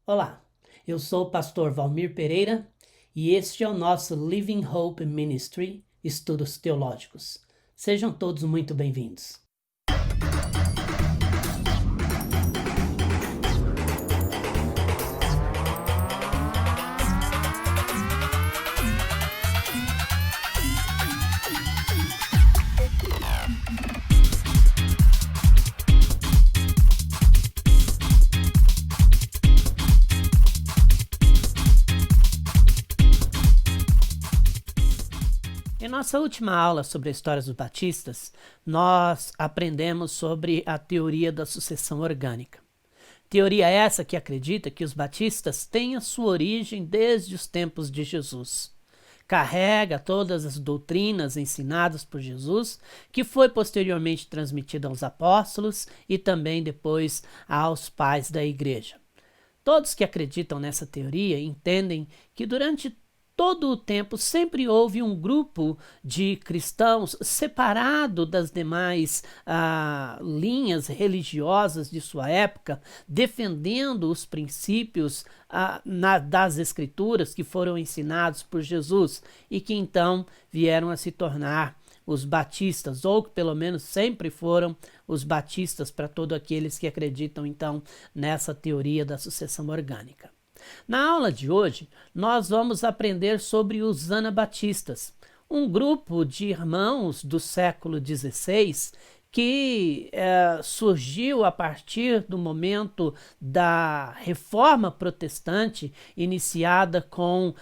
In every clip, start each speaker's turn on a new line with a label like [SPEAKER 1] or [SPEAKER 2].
[SPEAKER 1] Olá, eu sou o pastor Valmir Pereira e este é o nosso Living Hope Ministry Estudos Teológicos. Sejam todos muito bem-vindos. Em nossa última aula sobre a história dos batistas, nós aprendemos sobre a teoria da sucessão orgânica. Teoria essa que acredita que os batistas têm a sua origem desde os tempos de Jesus. Carrega todas as doutrinas ensinadas por Jesus, que foi posteriormente transmitida aos apóstolos e também depois aos pais da igreja. Todos que acreditam nessa teoria entendem que durante todo o tempo sempre houve um grupo de cristãos separado das demais linhas religiosas de sua época, defendendo os princípios das escrituras que foram ensinados por Jesus e que então vieram a se tornar os batistas, ou que pelo menos sempre foram os batistas para todos aqueles que acreditam então nessa teoria da sucessão orgânica. Na aula de hoje, nós vamos aprender sobre os anabatistas, um grupo de irmãos do século XVI que surgiu a partir do momento da Reforma Protestante iniciada com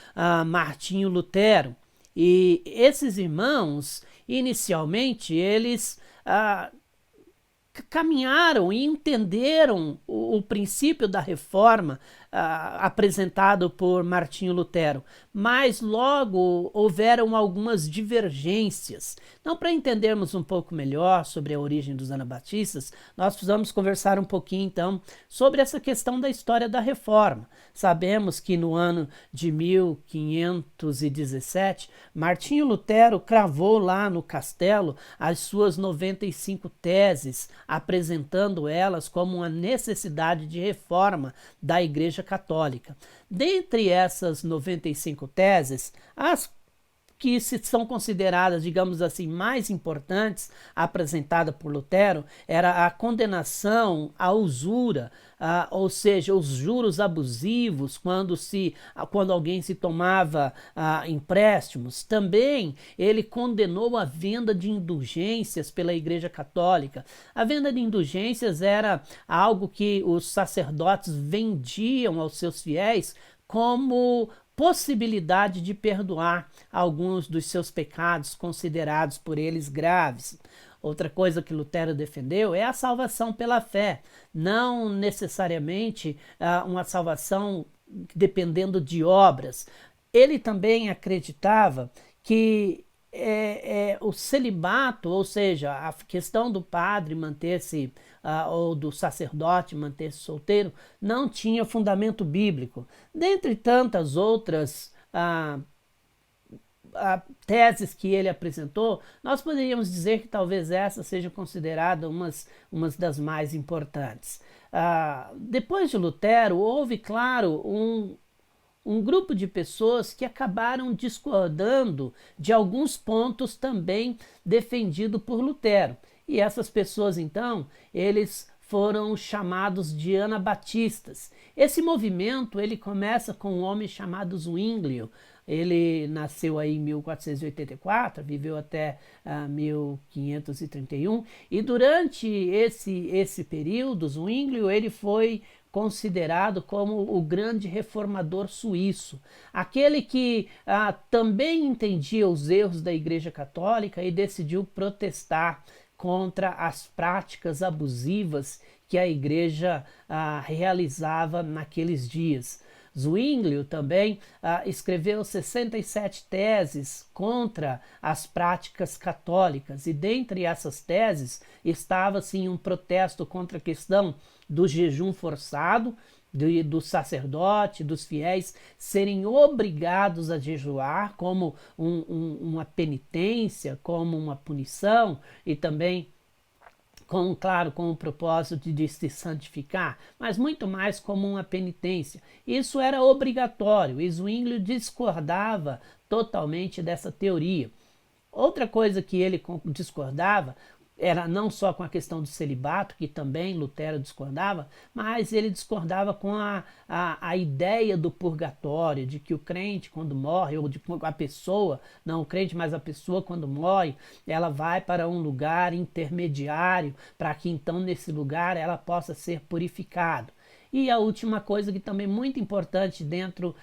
[SPEAKER 1] Martinho Lutero. E esses irmãos, inicialmente, eles caminharam e entenderam o princípio da reforma apresentado por Martinho Lutero, mas logo houveram algumas divergências. Então, para entendermos um pouco melhor sobre a origem dos anabatistas, nós precisamos conversar um pouquinho, então, sobre essa questão da história da reforma. Sabemos que no ano de 1517, Martinho Lutero cravou lá no castelo as suas 95 teses, apresentando elas como uma necessidade de reforma da Igreja Católica. Dentre essas 95 teses, as que são consideradas, digamos assim, mais importantes, apresentada por Lutero, era a condenação à usura, ou seja, os juros abusivos quando alguém se tomava empréstimos. Também ele condenou a venda de indulgências pela Igreja Católica. A venda de indulgências era algo que os sacerdotes vendiam aos seus fiéis como possibilidade de perdoar alguns dos seus pecados considerados por eles graves. Outra coisa que Lutero defendeu é a salvação pela fé, não necessariamente uma salvação dependendo de obras. Ele também acreditava que o celibato, ou seja, a questão do padre manter-se ou do sacerdote manter-se solteiro, não tinha fundamento bíblico. Dentre tantas outras teses que ele apresentou, nós poderíamos dizer que talvez essa seja considerada umas das mais importantes. Depois de Lutero, houve, claro, um grupo de pessoas que acabaram discordando de alguns pontos também defendidos por Lutero. E essas pessoas, então, eles foram chamados de anabatistas. Esse movimento, ele começa com um homem chamado Zwinglio. Ele nasceu aí em 1484, viveu até 1531, e durante esse período, Zwinglio, ele foi considerado como o grande reformador suíço, aquele que também entendia os erros da Igreja Católica e decidiu protestar contra as práticas abusivas que a Igreja realizava naqueles dias. Zwinglio também escreveu 67 teses contra as práticas católicas, e dentre essas teses estava assim um protesto contra a questão do jejum forçado, do sacerdote, dos fiéis serem obrigados a jejuar como uma penitência, como uma punição, e também claro, com o propósito de se santificar, mas muito mais como uma penitência. Isso era obrigatório, e Zwinglio discordava totalmente dessa teoria. Outra coisa que ele discordava era não só com a questão do celibato, que também Lutero discordava, mas ele discordava com a ideia do purgatório, de que o crente quando morre, ou de a pessoa, não o crente, mas a pessoa quando morre, ela vai para um lugar intermediário, para que então nesse lugar ela possa ser purificada. E a última coisa que também é muito importante dentro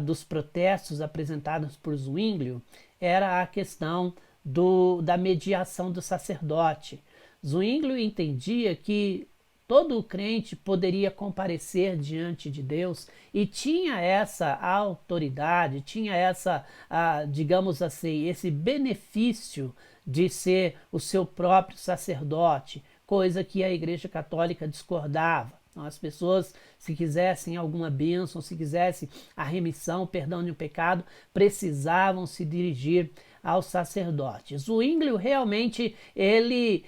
[SPEAKER 1] dos protestos apresentados por Zwinglio era a questão da mediação do sacerdote. Zwinglio entendia que todo crente poderia comparecer diante de Deus e tinha essa autoridade, tinha essa, digamos assim, esse benefício de ser o seu próprio sacerdote, coisa que a Igreja Católica discordava. Então, as pessoas, se quisessem alguma bênção, se quisessem a remissão, o perdão de um pecado, precisavam se dirigir aos sacerdotes. Zwinglio realmente ele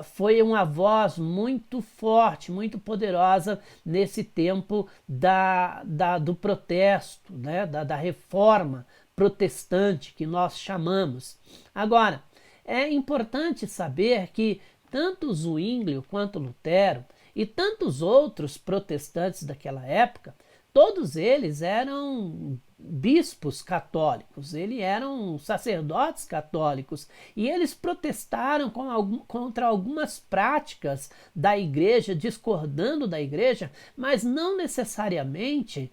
[SPEAKER 1] foi uma voz muito forte, muito poderosa nesse tempo do protesto, né, da reforma protestante que nós chamamos. Agora, é importante saber que tanto Zwinglio quanto Lutero e tantos outros protestantes daquela época, todos eles eram bispos católicos, eles eram sacerdotes católicos e eles protestaram contra algumas práticas da igreja, discordando da igreja, mas não necessariamente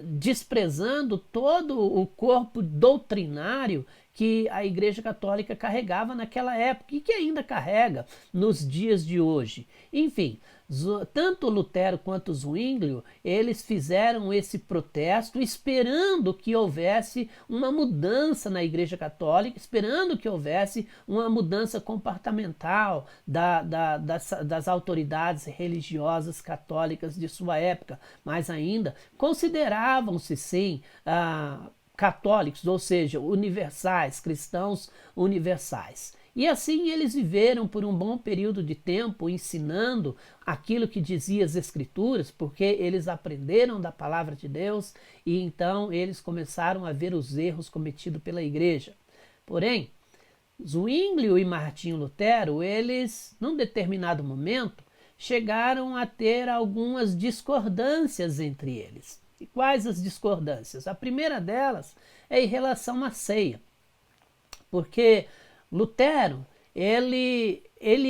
[SPEAKER 1] desprezando todo o corpo doutrinário que a Igreja Católica carregava naquela época e que ainda carrega nos dias de hoje. Enfim, tanto Lutero quanto Zwinglio, eles fizeram esse protesto esperando que houvesse uma mudança na Igreja Católica, esperando que houvesse uma mudança comportamental das autoridades religiosas católicas de sua época, mas ainda consideravam-se sim católicos, ou seja, universais, cristãos universais. E assim eles viveram por um bom período de tempo ensinando aquilo que dizia as Escrituras, porque eles aprenderam da palavra de Deus e então eles começaram a ver os erros cometidos pela igreja. Porém, Zwinglio e Martinho Lutero, eles, num determinado momento, chegaram a ter algumas discordâncias entre eles. E quais as discordâncias? A primeira delas é em relação à ceia, porque Lutero, ele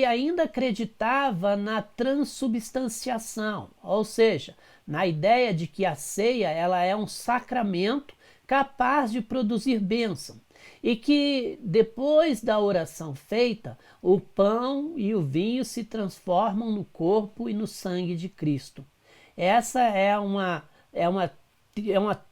[SPEAKER 1] ainda acreditava na transubstanciação, ou seja, na ideia de que a ceia ela é um sacramento capaz de produzir bênção e que depois da oração feita, o pão e o vinho se transformam no corpo e no sangue de Cristo. Essa é uma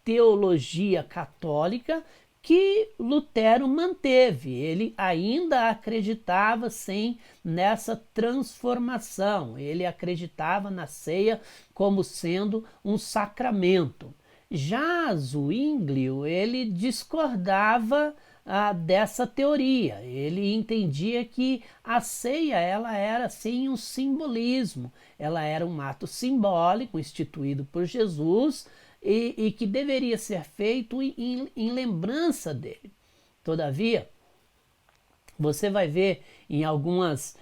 [SPEAKER 1] teologia católica que Lutero manteve. Ele ainda acreditava sim nessa transformação. Ele acreditava na ceia como sendo um sacramento. Já Zwinglio, ele discordava dessa teoria. Ele entendia que a ceia ela era sim um simbolismo, ela era um ato simbólico instituído por Jesus e que deveria ser feito em lembrança dele. Todavia, você vai ver em algumas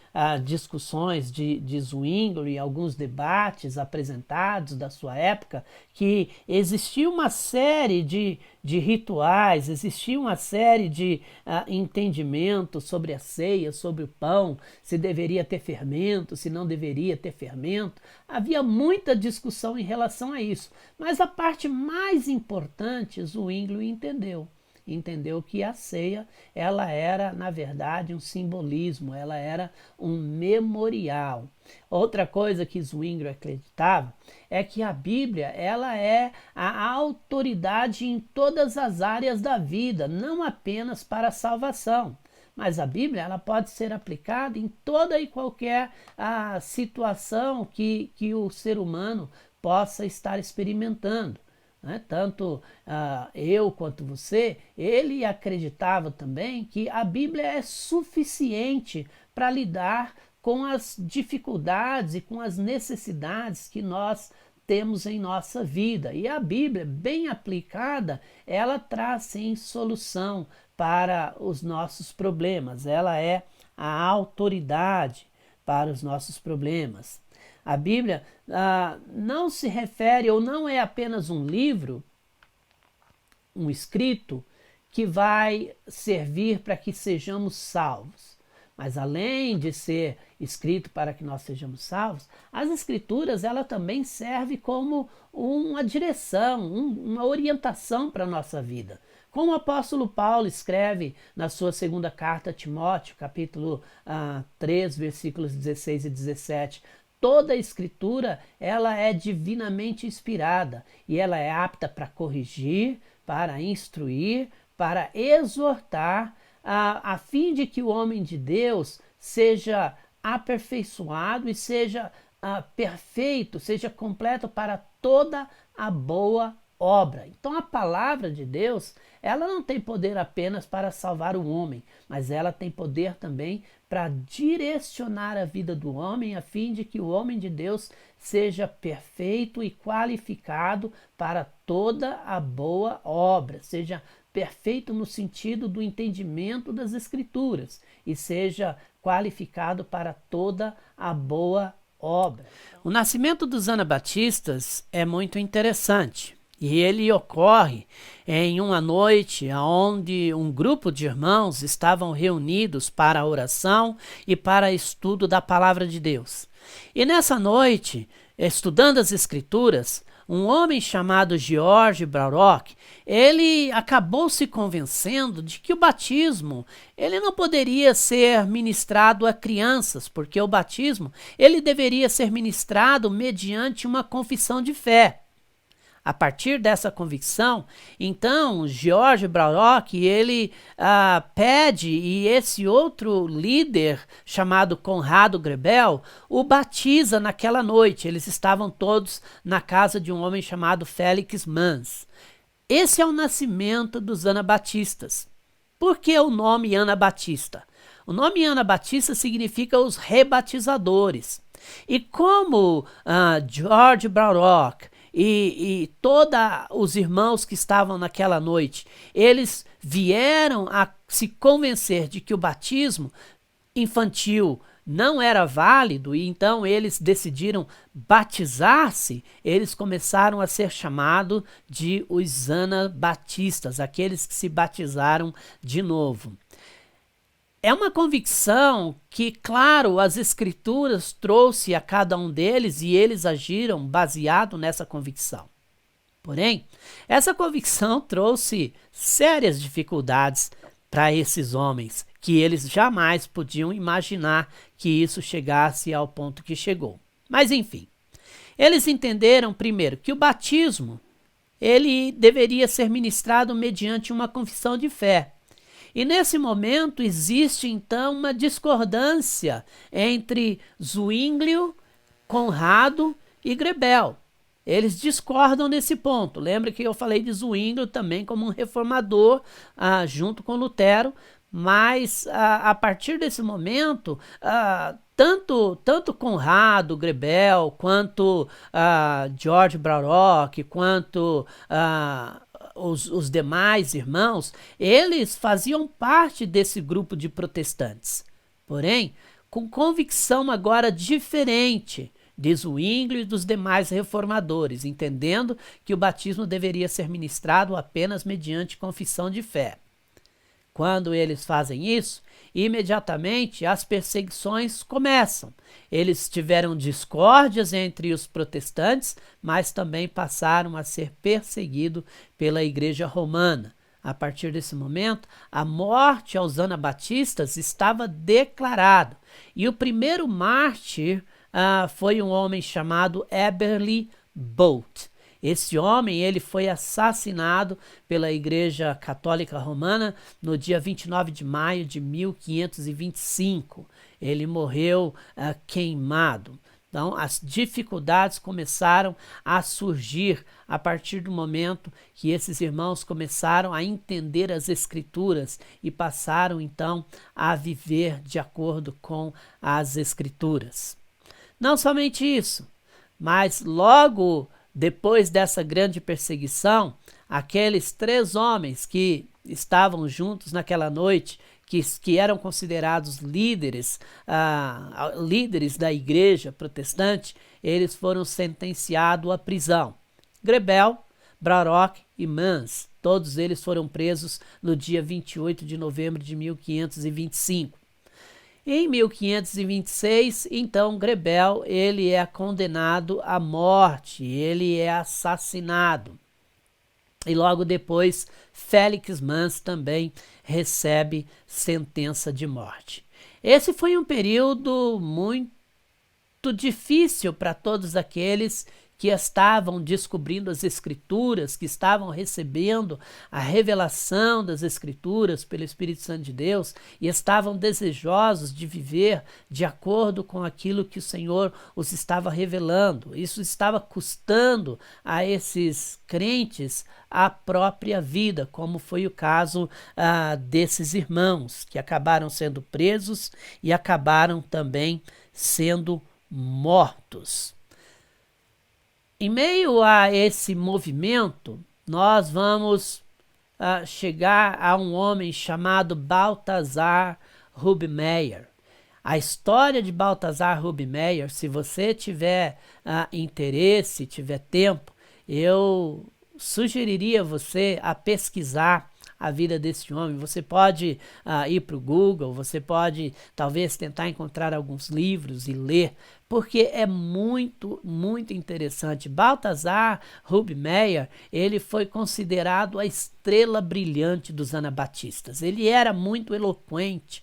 [SPEAKER 1] discussões de Zwinglio e alguns debates apresentados da sua época que existia uma série de rituais, existia uma série de entendimentos sobre a ceia, sobre o pão, se deveria ter fermento, se não deveria ter fermento. Havia muita discussão em relação a isso, mas a parte mais importante Zwinglio entendeu que a ceia ela era na verdade um simbolismo, ela era um memorial. Outra coisa que Zwinglio acreditava é que a Bíblia ela é a autoridade em todas as áreas da vida, não apenas para a salvação. Mas a Bíblia ela pode ser aplicada em toda e qualquer situação que o ser humano possa estar experimentando. Tanto eu quanto você, ele acreditava também que a Bíblia é suficiente para lidar com as dificuldades e com as necessidades que nós temos em nossa vida. E a Bíblia, bem aplicada, ela traz sim solução para os nossos problemas. Ela é a autoridade para os nossos problemas. A Bíblia não se refere ou não é apenas um livro, um escrito, que vai servir para que sejamos salvos. Mas além de ser escrito para que nós sejamos salvos, as Escrituras ela também serve como uma direção, uma orientação para a nossa vida. Como o apóstolo Paulo escreve na sua segunda carta a Timóteo, capítulo 3, versículos 16 e 17, toda a Escritura ela é divinamente inspirada e ela é apta para corrigir, para instruir, para exortar, a fim de que o homem de Deus seja aperfeiçoado e seja perfeito, seja completo para toda a boa obra. Então a palavra de Deus, ela não tem poder apenas para salvar o homem, mas ela tem poder também para direcionar a vida do homem, a fim de que o homem de Deus seja perfeito e qualificado para toda a boa obra, seja perfeito no sentido do entendimento das Escrituras e seja qualificado para toda a boa obra. O nascimento dos anabatistas é muito interessante e ele ocorre em uma noite onde um grupo de irmãos estavam reunidos para a oração e para estudo da palavra de Deus. E nessa noite, estudando as Escrituras, um homem chamado George Braurock, ele acabou se convencendo de que o batismo ele não poderia ser ministrado a crianças, porque o batismo ele deveria ser ministrado mediante uma confissão de fé. A partir dessa convicção, então, George Braurock, ele pede, e esse outro líder, chamado Conrado Grebel, o batiza naquela noite. Eles estavam todos na casa de um homem chamado Félix Mans. Esse é o nascimento dos anabatistas. Por que o nome Anabatista? O nome Anabatista significa os rebatizadores. E como George Braurock e todos os irmãos que estavam naquela noite, eles vieram a se convencer de que o batismo infantil não era válido e então eles decidiram batizar-se, eles começaram a ser chamados de os anabatistas, aqueles que se batizaram de novo. É uma convicção que, claro, as Escrituras trouxe a cada um deles e eles agiram baseado nessa convicção. Porém, essa convicção trouxe sérias dificuldades para esses homens, que eles jamais podiam imaginar que isso chegasse ao ponto que chegou. Mas, enfim, eles entenderam, primeiro, que o batismo ele deveria ser ministrado mediante uma confissão de fé. E nesse momento existe então uma discordância entre Zwinglio, Conrado e Grebel. Eles discordam nesse ponto. Lembra que eu falei de Zwinglio também como um reformador junto com Lutero, mas a partir desse momento, tanto Conrado, Grebel, quanto George Braurock, quanto os demais irmãos, eles faziam parte desse grupo de protestantes. Porém, com convicção agora diferente de Zwinglio e dos demais reformadores, entendendo que o batismo deveria ser ministrado apenas mediante confissão de fé. Quando eles fazem isso, imediatamente as perseguições começam. Eles tiveram discórdias entre os protestantes, mas também passaram a ser perseguidos pela Igreja Romana. A partir desse momento, a morte aos anabatistas estava declarada. E o primeiro mártir foi um homem chamado Eberly Bolt. Esse homem ele foi assassinado pela Igreja Católica Romana no dia 29 de maio de 1525. Ele morreu queimado. Então, as dificuldades começaram a surgir a partir do momento que esses irmãos começaram a entender as Escrituras e passaram, então, a viver de acordo com as Escrituras. Não somente isso, mas logo depois dessa grande perseguição, aqueles 3 homens que estavam juntos naquela noite, que eram considerados líderes, líderes da igreja protestante, eles foram sentenciados à prisão. Grebel, Baroque e Mans, todos eles foram presos no dia 28 de novembro de 1525. Em 1526, então, Grebel, ele é condenado à morte, ele é assassinado. E logo depois, Félix Mans também recebe sentença de morte. Esse foi um período muito difícil para todos aqueles que estavam descobrindo as Escrituras, que estavam recebendo a revelação das Escrituras pelo Espírito Santo de Deus e estavam desejosos de viver de acordo com aquilo que o Senhor os estava revelando. Isso estava custando a esses crentes a própria vida, como foi o caso desses irmãos, que acabaram sendo presos e acabaram também sendo mortos. Em meio a esse movimento, nós vamos chegar a um homem chamado Balthasar Rubmeier. A história de Balthasar Rubmeier, se você tiver interesse, tiver tempo, eu sugeriria você a pesquisar a vida desse homem. Você pode ir para o Google, você pode talvez tentar encontrar alguns livros e ler, porque é muito, muito interessante. Balthasar Rubmeier, ele foi considerado a estrela brilhante dos anabatistas. Ele era muito eloquente,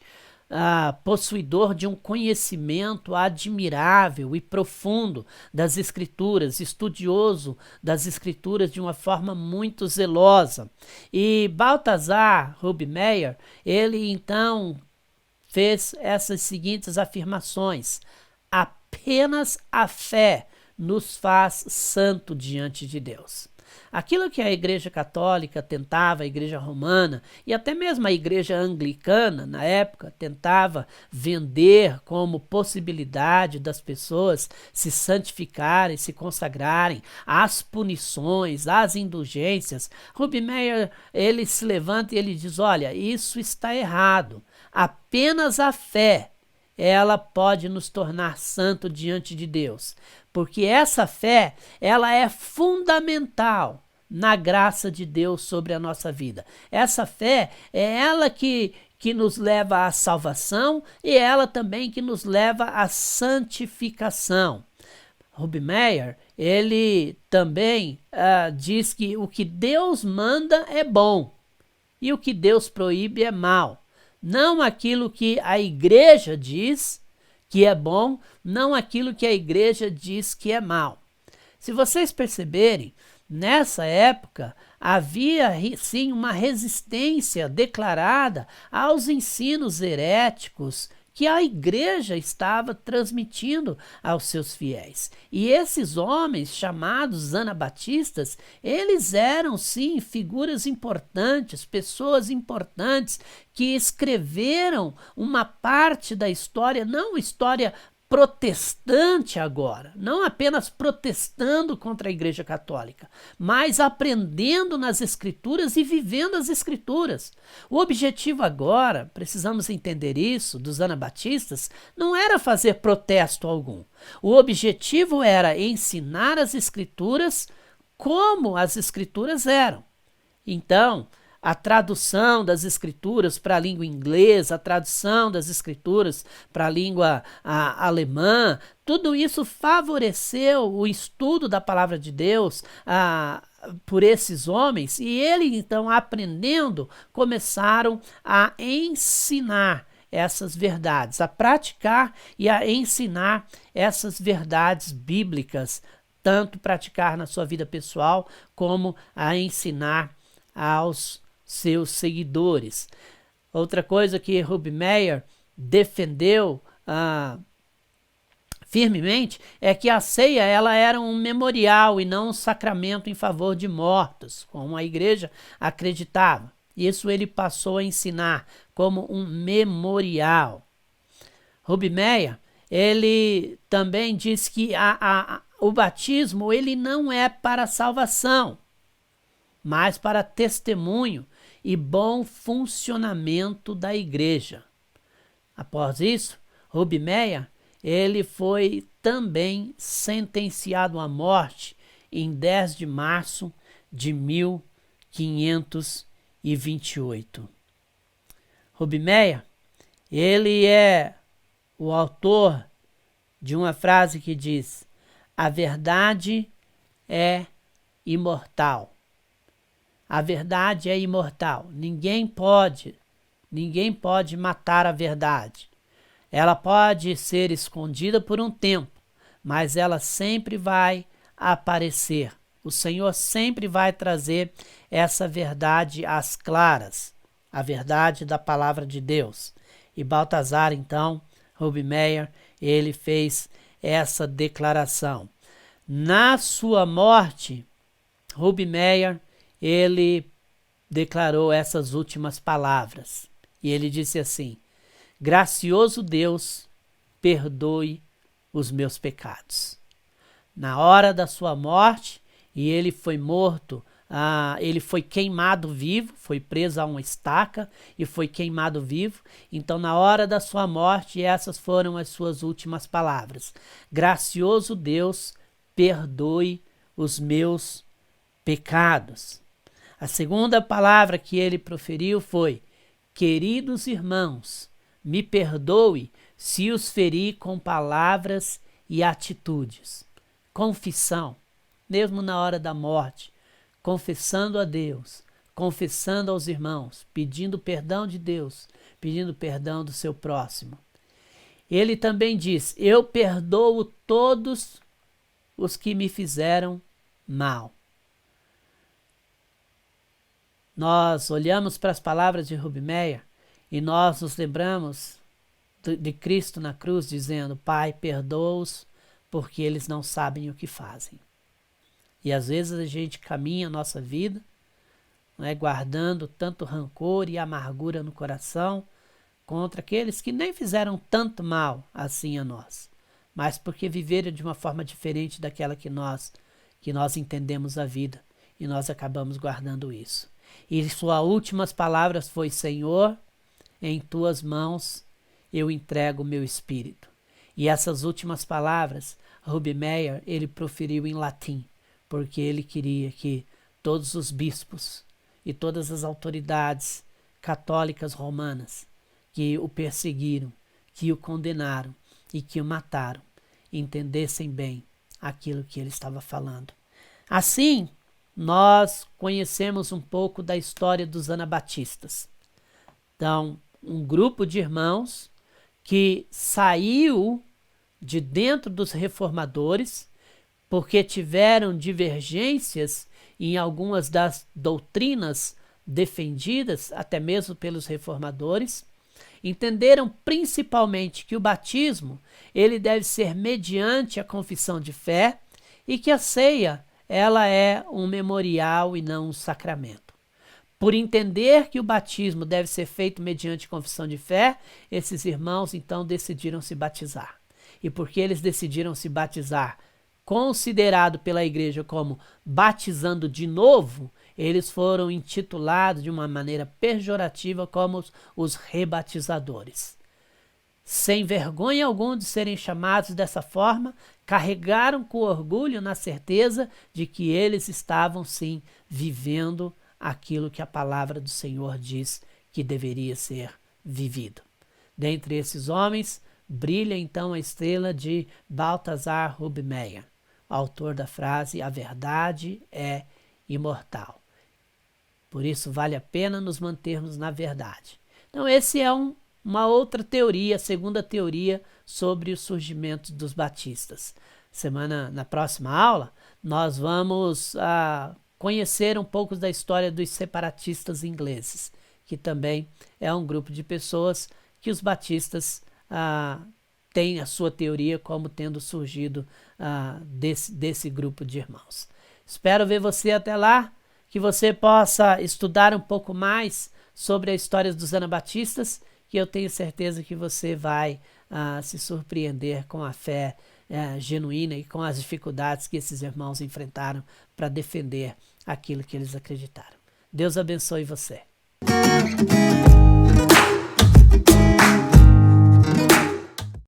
[SPEAKER 1] possuidor de um conhecimento admirável e profundo das Escrituras, estudioso das Escrituras de uma forma muito zelosa. E Balthasar Rubmeier, ele então fez essas seguintes afirmações: apenas a fé nos faz santo diante de Deus. Aquilo que a Igreja Católica tentava, a Igreja Romana e até mesmo a Igreja Anglicana, na época, tentava vender como possibilidade das pessoas se santificarem, se consagrarem às punições, às indulgências, Rubmeier, ele se levanta e ele diz: olha, isso está errado. Apenas a fé, ela pode nos tornar santo diante de Deus, porque essa fé, ela é fundamental na graça de Deus sobre a nossa vida. Essa fé é ela que nos leva à salvação e é ela também que nos leva à santificação. Rubmeier, ele também diz que o que Deus manda é bom e o que Deus proíbe é mal. Não aquilo que a igreja diz que é bom, não aquilo que a igreja diz que é mal. Se vocês perceberem, nessa época havia sim uma resistência declarada aos ensinos heréticos que a igreja estava transmitindo aos seus fiéis. E esses homens, chamados anabatistas, eles eram, sim, figuras importantes, pessoas importantes, que escreveram uma parte da história, não história protestante agora, não apenas protestando contra a Igreja Católica, mas aprendendo nas Escrituras e vivendo as Escrituras. O objetivo agora, precisamos entender isso, dos anabatistas, não era fazer protesto algum. O objetivo era ensinar as Escrituras como as Escrituras eram. Então, a tradução das Escrituras para a língua inglesa, a tradução das Escrituras para a língua alemã, tudo isso favoreceu o estudo da palavra de Deus por esses homens, e eles, então, aprendendo, começaram a ensinar essas verdades, a praticar e a ensinar essas verdades bíblicas, tanto praticar na sua vida pessoal, como a ensinar aos seus seguidores. Outra coisa que Rubmeier defendeu firmemente é que a ceia ela era um memorial e não um sacramento em favor de mortos, como a igreja acreditava. Isso ele passou a ensinar como um memorial. Ruby Meyer, ele também diz que o batismo ele não é para salvação, mas para testemunho e bom funcionamento da igreja. Após isso, Ruby Meyer, ele foi também sentenciado à morte em 10 de março de 1528. Ruby Meyer, ele é o autor de uma frase que diz: a verdade é imortal. A verdade é imortal. Ninguém pode matar a verdade. Ela pode ser escondida por um tempo, mas ela sempre vai aparecer. O Senhor sempre vai trazer essa verdade às claras, a verdade da palavra de Deus. E Baltazar, então, Ruby Meyer, ele fez essa declaração. Na sua morte, Ruby Meyer, ele declarou essas últimas palavras. E ele disse assim: gracioso Deus, perdoe os meus pecados. Na hora da sua morte, e ele foi morto, ele foi queimado vivo, foi preso a uma estaca e foi queimado vivo. Então, na hora da sua morte, essas foram as suas últimas palavras: gracioso Deus, perdoe os meus pecados. A segunda palavra que ele proferiu foi: queridos irmãos, me perdoe se os feri com palavras e atitudes. Confissão, mesmo na hora da morte, confessando a Deus, confessando aos irmãos, pedindo perdão de Deus, pedindo perdão do seu próximo. Ele também diz: eu perdoo todos os que me fizeram mal. Nós olhamos para as palavras de Ruby Meyer e nós nos lembramos de Cristo na cruz dizendo: Pai, perdoa-os porque eles não sabem o que fazem. E às vezes a gente caminha a nossa vida, né, guardando tanto rancor e amargura no coração contra aqueles que nem fizeram tanto mal assim a nós, mas porque viveram de uma forma diferente daquela que nós entendemos a vida, e nós acabamos guardando isso. E suas últimas palavras foi: Senhor, em tuas mãos eu entrego o meu espírito. E essas últimas palavras, Ruby Meyer, ele proferiu em latim, porque ele queria que todos os bispos e todas as autoridades católicas romanas que o perseguiram, que o condenaram e que o mataram, entendessem bem aquilo que ele estava falando. Assim, nós conhecemos um pouco da história dos anabatistas. Então, um grupo de irmãos que saiu de dentro dos reformadores porque tiveram divergências em algumas das doutrinas defendidas, até mesmo pelos reformadores, entenderam principalmente que o batismo ele deve ser mediante a confissão de fé e que a ceia ela é um memorial e não um sacramento. Por entender que o batismo deve ser feito mediante confissão de fé, esses irmãos então decidiram se batizar. E porque eles decidiram se batizar, considerado pela igreja como batizando de novo, eles foram intitulados de uma maneira pejorativa como os rebatizadores. Sem vergonha alguma de serem chamados dessa forma, carregaram com orgulho na certeza de que eles estavam sim vivendo aquilo que a palavra do Senhor diz que deveria ser vivido. Dentre esses homens, brilha então a estrela de Baltazar Ruby Meyer, autor da frase: a verdade é imortal. Por isso vale a pena nos mantermos na verdade. Então esse é uma outra teoria, a segunda teoria sobre o surgimento dos batistas. Na próxima aula, nós vamos conhecer um pouco da história dos separatistas ingleses, que também é um grupo de pessoas que os batistas tem a sua teoria como tendo surgido desse grupo de irmãos. Espero ver você até lá, que você possa estudar um pouco mais sobre a história dos anabatistas, que eu tenho certeza que você vai se surpreender com a fé genuína e com as dificuldades que esses irmãos enfrentaram para defender aquilo que eles acreditaram. Deus abençoe você.